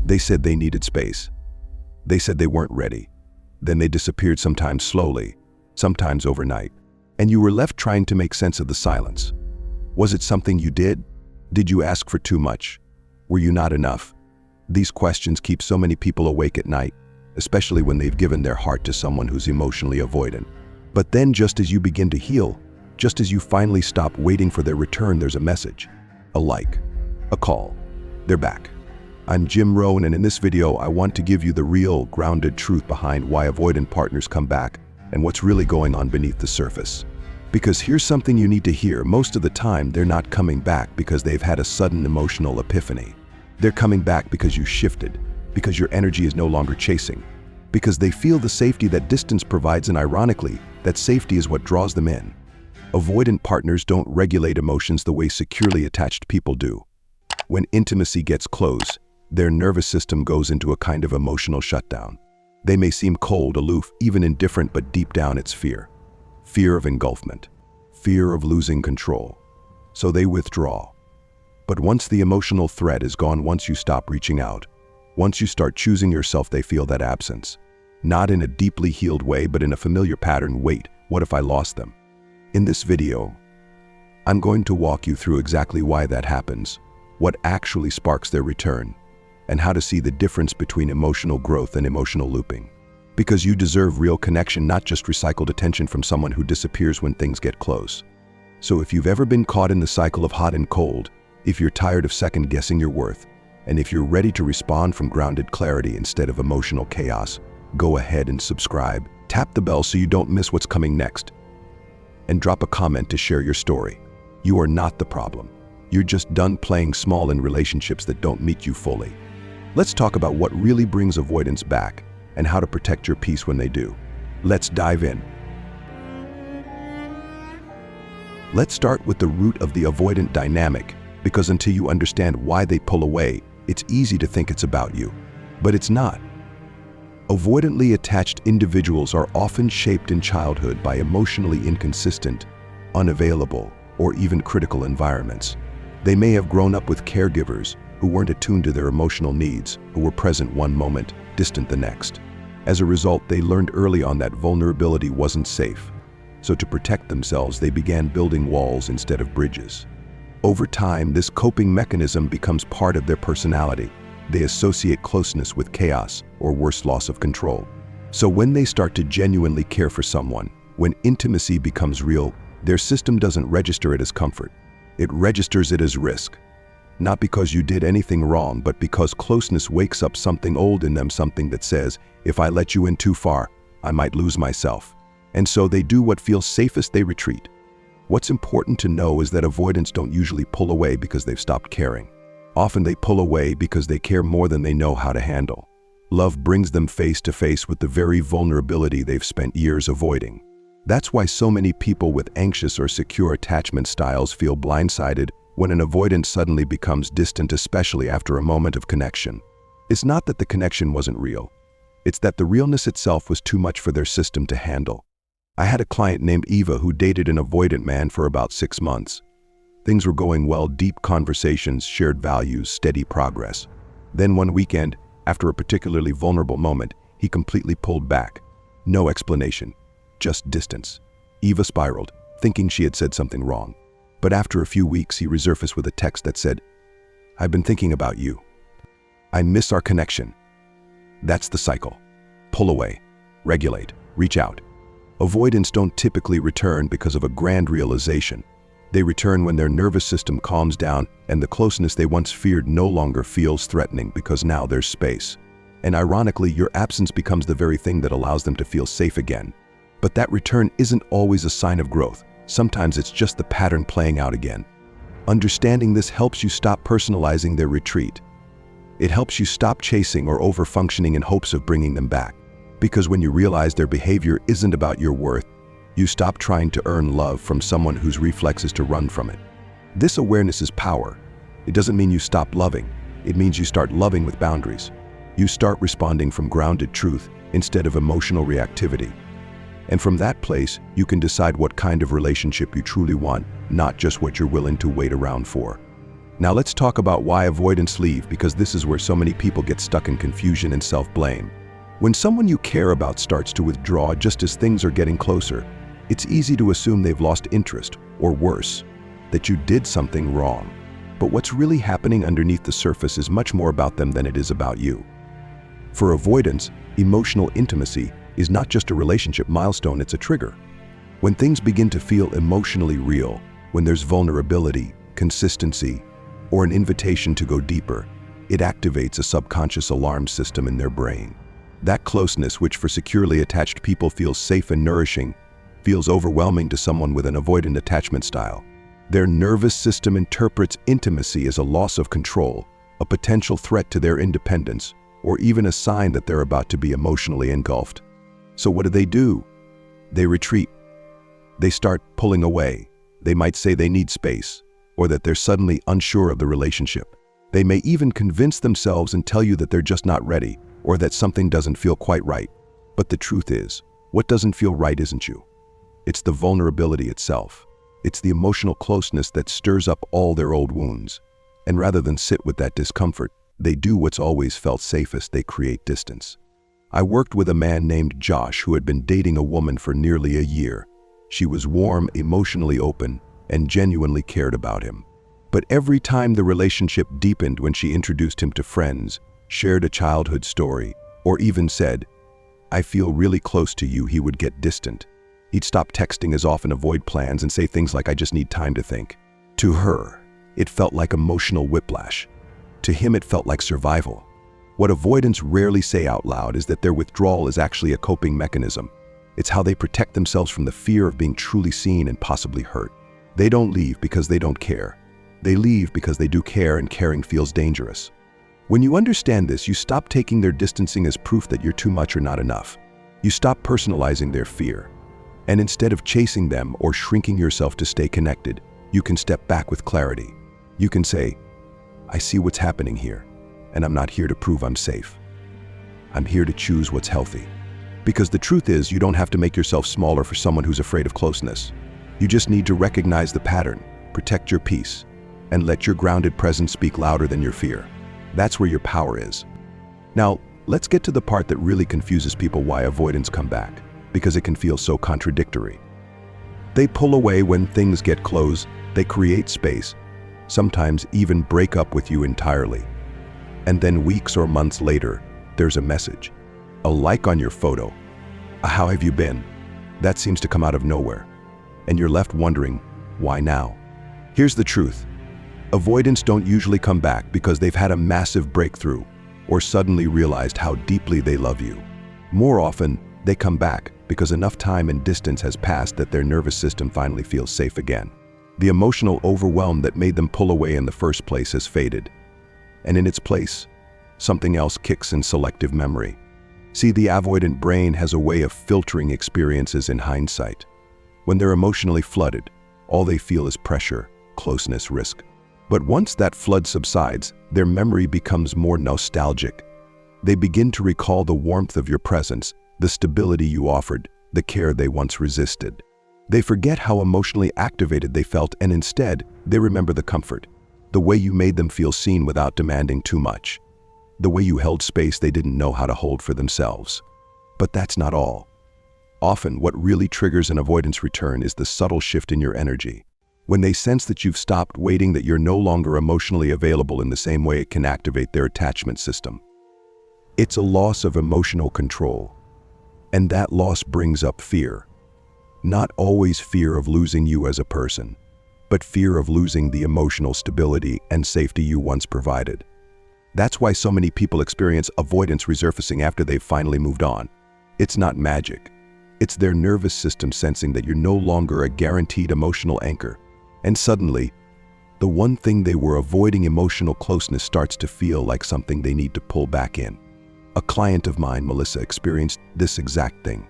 They said they needed space. They said they weren't ready. Then they disappeared, sometimes slowly, sometimes overnight. And you were left trying to make sense of the silence. Was it something you did? Did you ask for too much? Were you not enough? These questions keep so many people awake at night, especially when they've given their heart to someone who's emotionally avoidant. But then, just as you begin to heal, just as you finally stop waiting for their return, there's a message, a like, a call. They're back. I'm Jim Rohn, and in this video, I want to give you the real, grounded truth behind why avoidant partners come back and what's really going on beneath the surface. Because here's something you need to hear. Most of the time, they're not coming back because they've had a sudden emotional epiphany. They're coming back because you shifted, because your energy is no longer chasing, because they feel the safety that distance provides, and ironically, that safety is what draws them in. Avoidant partners don't regulate emotions the way securely attached people do. When intimacy gets close, their nervous system goes into a kind of emotional shutdown. They may seem cold, aloof, even indifferent, but deep down it's fear. Fear of engulfment. Fear of losing control. So they withdraw. But once the emotional threat is gone, once you stop reaching out, once you start choosing yourself, they feel that absence. Not in a deeply healed way, but in a familiar pattern. Wait, what if I lost them? In this video, I'm going to walk you through exactly why that happens, what actually sparks their return, and how to see the difference between emotional growth and emotional looping. Because you deserve real connection, not just recycled attention from someone who disappears when things get close. So if you've ever been caught in the cycle of hot and cold, if you're tired of second-guessing your worth, and if you're ready to respond from grounded clarity instead of emotional chaos, go ahead and subscribe. Tap the bell so you don't miss what's coming next. And drop a comment to share your story. You are not the problem. You're just done playing small in relationships that don't meet you fully. Let's talk about what really brings avoidance back and how to protect your peace when they do. Let's dive in. Let's start with the root of the avoidant dynamic, because until you understand why they pull away, it's easy to think it's about you. But it's not. Avoidantly attached individuals are often shaped in childhood by emotionally inconsistent, unavailable, or even critical environments. They may have grown up with caregivers who weren't attuned to their emotional needs, who were present one moment, distant the next. As a result, they learned early on that vulnerability wasn't safe. So to protect themselves, they began building walls instead of bridges. Over time, this coping mechanism becomes part of their personality. They associate closeness with chaos, or worse, loss of control. So when they start to genuinely care for someone, when intimacy becomes real, their system doesn't register it as comfort. It registers it as risk. Not because you did anything wrong, but because closeness wakes up something old in them, something that says, if I let you in too far, I might lose myself. And so they do what feels safest, they retreat. What's important to know is that avoidants don't usually pull away because they've stopped caring. Often they pull away because they care more than they know how to handle. Love brings them face to face with the very vulnerability they've spent years avoiding. That's why so many people with anxious or secure attachment styles feel blindsided when an avoidant suddenly becomes distant, especially after a moment of connection. It's not that the connection wasn't real. It's that the realness itself was too much for their system to handle. I had a client named Eva who dated an avoidant man for about 6 months. Things were going well, deep conversations, shared values, steady progress. Then one weekend, after a particularly vulnerable moment, he completely pulled back. No explanation, just distance. Eva spiraled, thinking she had said something wrong. But after a few weeks, he resurfaced with a text that said, "I've been thinking about you. I miss our connection." That's the cycle. Pull away, regulate, reach out. Avoidants don't typically return because of a grand realization. They return when their nervous system calms down and the closeness they once feared no longer feels threatening because now there's space. And ironically, your absence becomes the very thing that allows them to feel safe again. But that return isn't always a sign of growth. Sometimes it's just the pattern playing out again. Understanding this helps you stop personalizing their retreat. It helps you stop chasing or over-functioning in hopes of bringing them back. Because when you realize their behavior isn't about your worth, you stop trying to earn love from someone whose reflex is to run from it. This awareness is power. It doesn't mean you stop loving. It means you start loving with boundaries. You start responding from grounded truth instead of emotional reactivity. And from that place, you can decide what kind of relationship you truly want, not just what you're willing to wait around for. Now let's talk about why avoidants leave, because this is where so many people get stuck in confusion and self-blame. When someone you care about starts to withdraw just as things are getting closer, it's easy to assume they've lost interest, or worse, that you did something wrong. But what's really happening underneath the surface is much more about them than it is about you. For avoidants, emotional intimacy is not just a relationship milestone, it's a trigger. When things begin to feel emotionally real, when there's vulnerability, consistency, or an invitation to go deeper, it activates a subconscious alarm system in their brain. That closeness, which for securely attached people feels safe and nourishing, feels overwhelming to someone with an avoidant attachment style. Their nervous system interprets intimacy as a loss of control, a potential threat to their independence, or even a sign that they're about to be emotionally engulfed. So what do? They retreat. They start pulling away. They might say they need space, or that they're suddenly unsure of the relationship. They may even convince themselves and tell you that they're just not ready, or that something doesn't feel quite right. But the truth is, what doesn't feel right isn't you. It's the vulnerability itself. It's the emotional closeness that stirs up all their old wounds. And rather than sit with that discomfort, they do what's always felt safest: they create distance. I worked with a man named Josh who had been dating a woman for nearly a year. She was warm, emotionally open, and genuinely cared about him. But every time the relationship deepened, when she introduced him to friends, shared a childhood story, or even said, "I feel really close to you," he would get distant. He'd stop texting as often, avoid plans, and say things like, "I just need time to think." To her, it felt like emotional whiplash. To him, it felt like survival. What avoidants rarely say out loud is that their withdrawal is actually a coping mechanism. It's how they protect themselves from the fear of being truly seen and possibly hurt. They don't leave because they don't care. They leave because they do care, and caring feels dangerous. When you understand this, you stop taking their distancing as proof that you're too much or not enough. You stop personalizing their fear. And instead of chasing them or shrinking yourself to stay connected, you can step back with clarity. You can say, "I see what's happening here, and I'm not here to prove I'm safe. I'm here to choose what's healthy." Because the truth is, you don't have to make yourself smaller for someone who's afraid of closeness. You just need to recognize the pattern, protect your peace, and let your grounded presence speak louder than your fear. That's where your power is. Now, let's get to the part that really confuses people: why avoidants come back, because it can feel so contradictory. They pull away when things get close, they create space, sometimes even break up with you entirely. And then weeks or months later, there's a message, a like on your photo, a "how have you been?" That seems to come out of nowhere. And you're left wondering, why now? Here's the truth. Avoidants don't usually come back because they've had a massive breakthrough or suddenly realized how deeply they love you. More often, they come back because enough time and distance has passed that their nervous system finally feels safe again. The emotional overwhelm that made them pull away in the first place has faded. And in its place, something else kicks in: selective memory. See, the avoidant brain has a way of filtering experiences in hindsight. When they're emotionally flooded, all they feel is pressure, closeness, risk. But once that flood subsides, their memory becomes more nostalgic. They begin to recall the warmth of your presence, the stability you offered, the care they once resisted. They forget how emotionally activated they felt, and instead, they remember the comfort, the way you made them feel seen without demanding too much, the way you held space they didn't know how to hold for themselves. But that's not all. Often, what really triggers an avoidance return is the subtle shift in your energy. When they sense that you've stopped waiting, that you're no longer emotionally available in the same way it can activate their attachment system. It's a loss of emotional control. And that loss brings up fear. Not always fear of losing you as a person, but fear of losing the emotional stability and safety you once provided. That's why so many people experience avoidance resurfacing after they've finally moved on. It's not magic. It's their nervous system sensing that you're no longer a guaranteed emotional anchor. And suddenly, the one thing they were avoiding, emotional closeness, starts to feel like something they need to pull back in. A client of mine, Melissa, experienced this exact thing.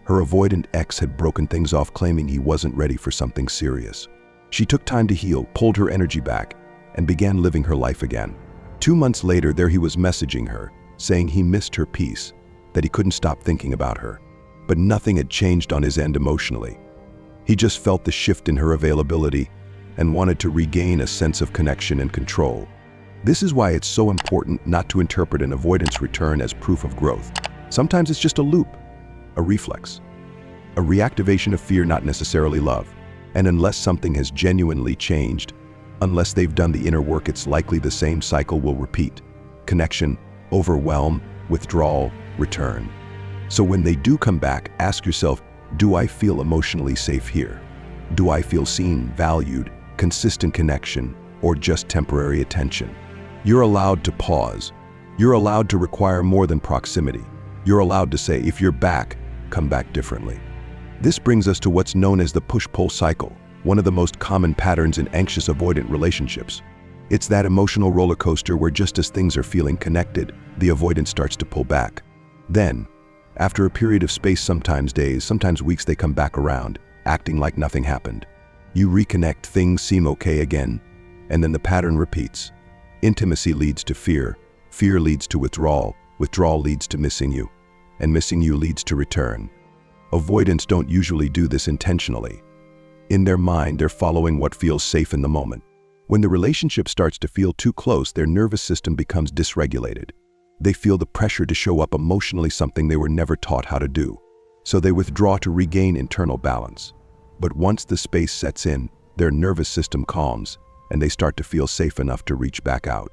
Her avoidant ex had broken things off, claiming he wasn't ready for something serious. She took time to heal, pulled her energy back, and began living her life again. 2 months later, there he was messaging her, saying he missed her peace, that he couldn't stop thinking about her. But nothing had changed on his end emotionally. He just felt the shift in her availability, and wanted to regain a sense of connection and control. This is why it's so important not to interpret an avoidance return as proof of growth. Sometimes it's just a loop, a reflex, a reactivation of fear, not necessarily love. And unless something has genuinely changed, unless they've done the inner work, it's likely the same cycle will repeat. Connection, overwhelm, withdrawal, return. So when they do come back, ask yourself, do I feel emotionally safe here? Do I feel seen, valued, consistent connection, or just temporary attention? You're allowed to pause. You're allowed to require more than proximity. You're allowed to say, if you're back, come back differently. This brings us to what's known as the push-pull cycle, one of the most common patterns in anxious avoidant relationships. It's that emotional roller coaster where just as things are feeling connected, the avoidant starts to pull back. Then, after a period of space, sometimes days, sometimes weeks, they come back around, acting like nothing happened. You reconnect, things seem okay again, and then the pattern repeats. Intimacy leads to fear, fear leads to withdrawal, withdrawal leads to missing you, and missing you leads to return. Avoidants don't usually do this intentionally. In their mind, they're following what feels safe in the moment. When the relationship starts to feel too close, their nervous system becomes dysregulated. They feel the pressure to show up emotionally, something they were never taught how to do. So they withdraw to regain internal balance. But once the space sets in, their nervous system calms, and they start to feel safe enough to reach back out.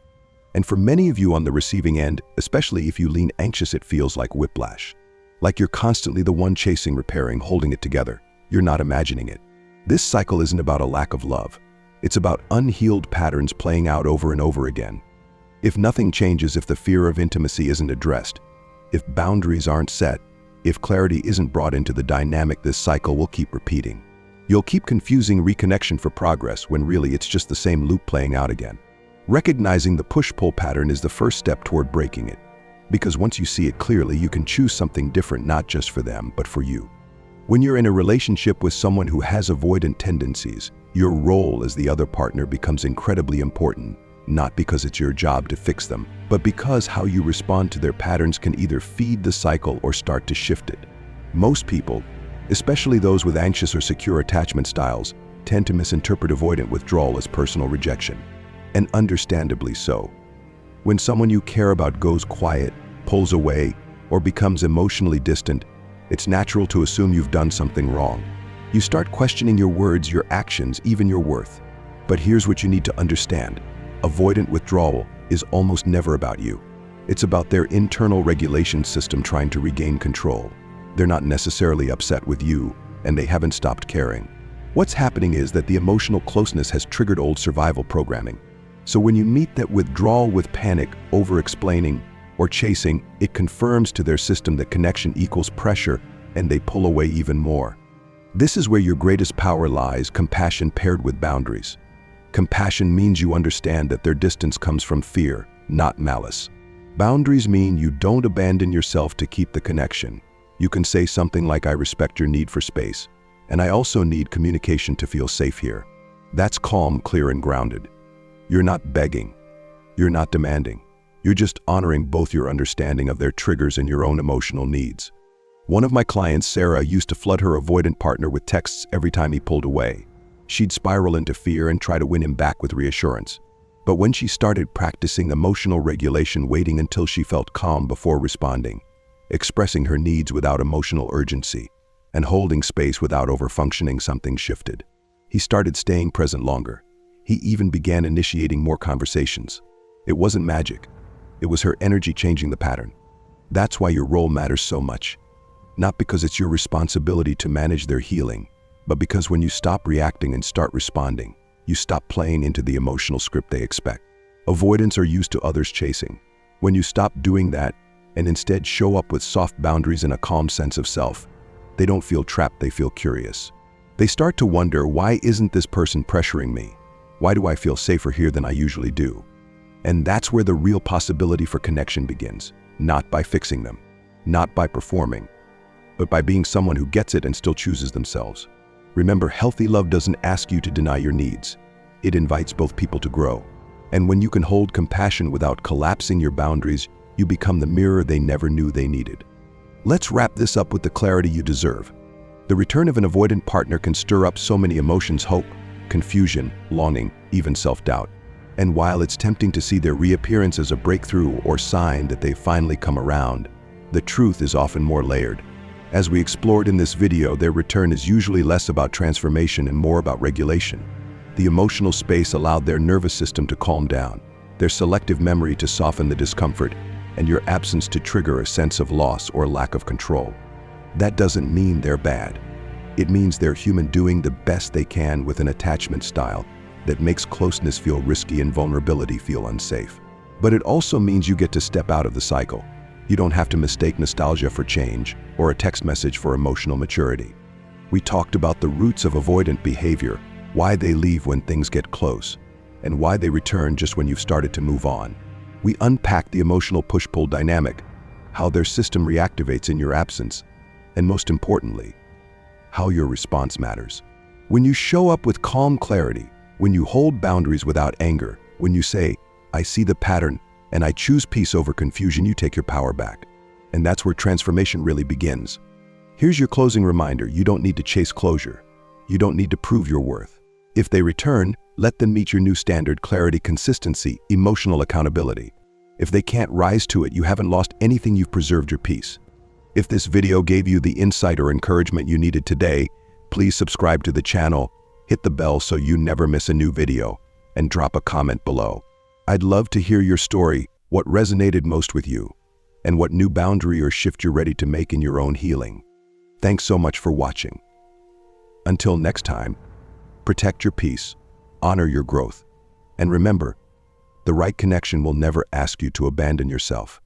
And for many of you on the receiving end, especially if you lean anxious, it feels like whiplash. Like you're constantly the one chasing, repairing, holding it together. You're not imagining it. This cycle isn't about a lack of love. It's about unhealed patterns playing out over and over again. If nothing changes, if the fear of intimacy isn't addressed, if boundaries aren't set, if clarity isn't brought into the dynamic, this cycle will keep repeating. You'll keep confusing reconnection for progress when really it's just the same loop playing out again. Recognizing the push-pull pattern is the first step toward breaking it. Because once you see it clearly, you can choose something different, not just for them, but for you. When you're in a relationship with someone who has avoidant tendencies, your role as the other partner becomes incredibly important, not because it's your job to fix them, but because how you respond to their patterns can either feed the cycle or start to shift it. Most people, especially those with anxious or secure attachment styles, tend to misinterpret avoidant withdrawal as personal rejection. And understandably so. When someone you care about goes quiet, pulls away, or becomes emotionally distant, it's natural to assume you've done something wrong. You start questioning your words, your actions, even your worth. But here's what you need to understand. Avoidant withdrawal is almost never about you. It's about their internal regulation system trying to regain control. They're not necessarily upset with you, and they haven't stopped caring. What's happening is that the emotional closeness has triggered old survival programming. So when you meet that withdrawal with panic, over-explaining, or chasing, it confirms to their system that connection equals pressure, and they pull away even more. This is where your greatest power lies, compassion paired with boundaries. Compassion means you understand that their distance comes from fear, not malice. Boundaries mean you don't abandon yourself to keep the connection. You can say something like, I respect your need for space, and I also need communication to feel safe here. That's calm, clear, and grounded. You're not begging. You're not demanding. You're just honoring both your understanding of their triggers and your own emotional needs. One of my clients, Sarah, used to flood her avoidant partner with texts every time he pulled away. She'd spiral into fear and try to win him back with reassurance. But when she started practicing emotional regulation, waiting until she felt calm before responding, expressing her needs without emotional urgency, and holding space without overfunctioning, something shifted. He started staying present longer. He even began initiating more conversations. It wasn't magic. It was her energy changing the pattern. That's why your role matters so much. Not because it's your responsibility to manage their healing, but because when you stop reacting and start responding, you stop playing into the emotional script they expect. Avoidants are used to others chasing. When you stop doing that and instead show up with soft boundaries and a calm sense of self, they don't feel trapped, they feel curious. They start to wonder, why isn't this person pressuring me? Why do I feel safer here than I usually do? And that's where the real possibility for connection begins. Not by fixing them, not by performing, but by being someone who gets it and still chooses themselves. Remember, healthy love doesn't ask you to deny your needs. It invites both people to grow. And when you can hold compassion without collapsing your boundaries, you become the mirror they never knew they needed. Let's wrap this up with the clarity you deserve. The return of an avoidant partner can stir up so many emotions: hope, confusion, longing, even self-doubt. And while it's tempting to see their reappearance as a breakthrough or sign that they've finally come around, the truth is often more layered. As we explored in this video, their return is usually less about transformation and more about regulation. The emotional space allowed their nervous system to calm down, their selective memory to soften the discomfort, and your absence to trigger a sense of loss or lack of control. That doesn't mean they're bad. It means they're human doing the best they can with an attachment style that makes closeness feel risky and vulnerability feel unsafe. But it also means you get to step out of the cycle. You don't have to mistake nostalgia for change or a text message for emotional maturity. We talked about the roots of avoidant behavior, why they leave when things get close, and why they return just when you've started to move on. We unpacked the emotional push-pull dynamic, how their system reactivates in your absence, and most importantly, how your response matters. When you show up with calm clarity, when you hold boundaries without anger, when you say, "I see the pattern and I choose peace over confusion," you take your power back. And that's where transformation really begins. Here's your closing reminder: you don't need to chase closure. You don't need to prove your worth. If they return, let them meet your new standard: clarity, consistency, emotional accountability. If they can't rise to it, you haven't lost anything, you've preserved your peace. If this video gave you the insight or encouragement you needed today, please subscribe to the channel, hit the bell so you never miss a new video, and drop a comment below. I'd love to hear your story, what resonated most with you, and what new boundary or shift you're ready to make in your own healing. Thanks so much for watching. Until next time, protect your peace, honor your growth, and remember, the right connection will never ask you to abandon yourself.